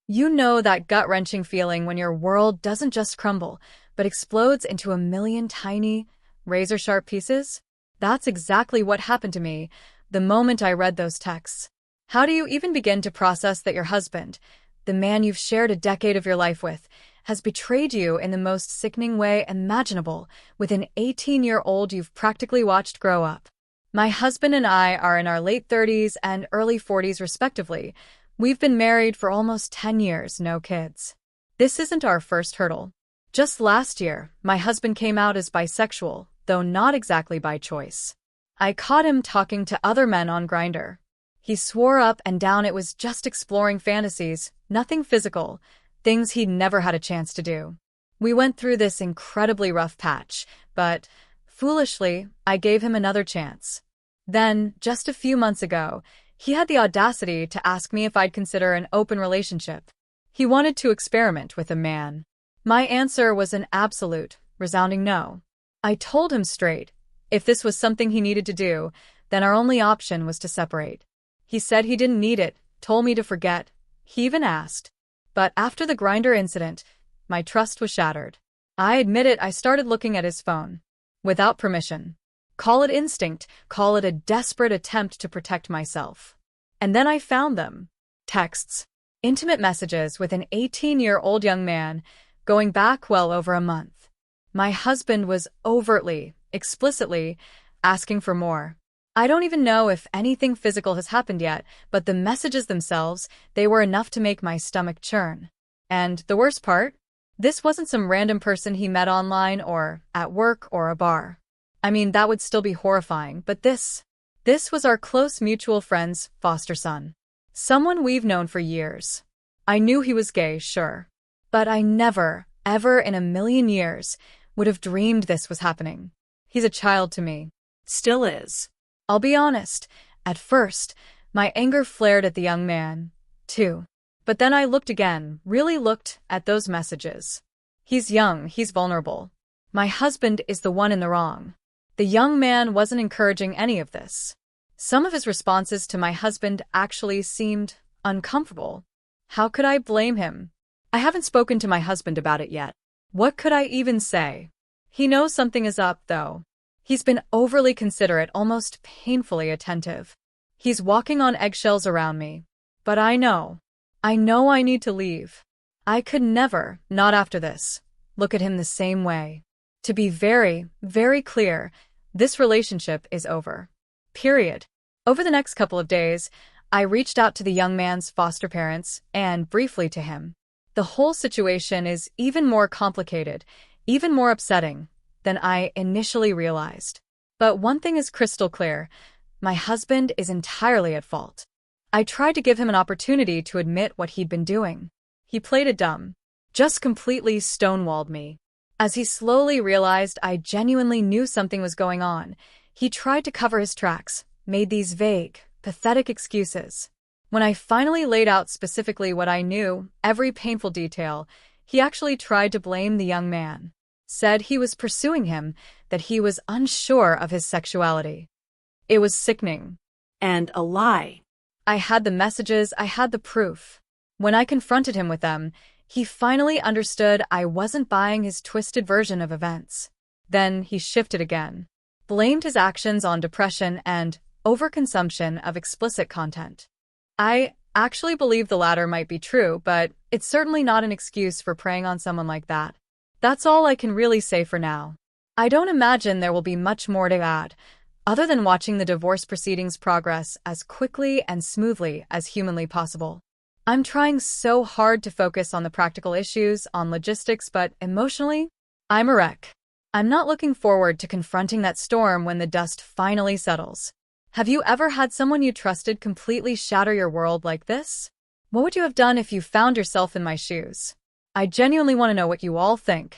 You know that gut-wrenching feeling when your world doesn't just crumble, but explodes into a million tiny, razor-sharp pieces? That's exactly what happened to me the moment I read those texts. How do you even begin to process that your husband, the man you've shared a decade of your life with, has betrayed you in the most sickening way imaginable with an 18-year-old you've practically watched grow up? My husband and I are in our late 30s and early 40s respectively. We've been married for almost 10 years, no kids. This isn't our first hurdle. Just last year, my husband came out as bisexual, though not exactly by choice. I caught him talking to other men on Grindr. He swore up and down it was just exploring fantasies, nothing physical, things he'd never had a chance to do. We went through this incredibly rough patch, but, foolishly, I gave him another chance. Then, just a few months ago, he had the audacity to ask me if I'd consider an open relationship. He wanted to experiment with a man. My answer was an absolute, resounding no. I told him straight, if this was something he needed to do, then our only option was to separate. He said he didn't need it, told me to forget. He even asked. But after the Grindr incident, my trust was shattered. I admit it, I started looking at his phone. Without permission. Call it instinct, call it a desperate attempt to protect myself. And then I found them. Texts. Intimate messages with an 18-year-old young man, going back well over a month. My husband was overtly, explicitly, asking for more. I don't even know if anything physical has happened yet, but the messages themselves, they were enough to make my stomach churn. And the worst part? This wasn't some random person he met online or at work or a bar. I mean, that would still be horrifying, but this was our close mutual friend's foster son. Someone we've known for years. I knew he was gay, sure. But I never, ever in a million years, would have dreamed this was happening. He's a child to me. Still is. I'll be honest, at first, my anger flared at the young man, too. But then I looked again, really looked at those messages. He's young, he's vulnerable. My husband is the one in the wrong. The young man wasn't encouraging any of this. Some of his responses to my husband actually seemed uncomfortable. How could I blame him? I haven't spoken to my husband about it yet. What could I even say? He knows something is up, though. He's been overly considerate, almost painfully attentive. He's walking on eggshells around me. But I know I need to leave. I could never, not after this, look at him the same way. To be very, very clear, this relationship is over. Period. Over the next couple of days, I reached out to the young man's foster parents and briefly to him. The whole situation is even more complicated, even more upsetting than I initially realized. But one thing is crystal clear. My husband is entirely at fault. I tried to give him an opportunity to admit what he'd been doing. He played it dumb. Just completely stonewalled me. As he slowly realized I genuinely knew something was going on, he tried to cover his tracks, made these vague, pathetic excuses. When I finally laid out specifically what I knew, every painful detail, he actually tried to blame the young man. Said he was pursuing him, that he was unsure of his sexuality. It was sickening. And a lie. I had the messages, I had the proof. When I confronted him with them, he finally understood I wasn't buying his twisted version of events. Then he shifted again. Blamed his actions on depression and overconsumption of explicit content. I actually believe the latter might be true, but it's certainly not an excuse for preying on someone like that. That's all I can really say for now. I don't imagine there will be much more to add, other than watching the divorce proceedings progress as quickly and smoothly as humanly possible. I'm trying so hard to focus on the practical issues, on logistics, but emotionally, I'm a wreck. I'm not looking forward to confronting that storm when the dust finally settles. Have you ever had someone you trusted completely shatter your world like this? What would you have done if you found yourself in my shoes? I genuinely want to know what you all think.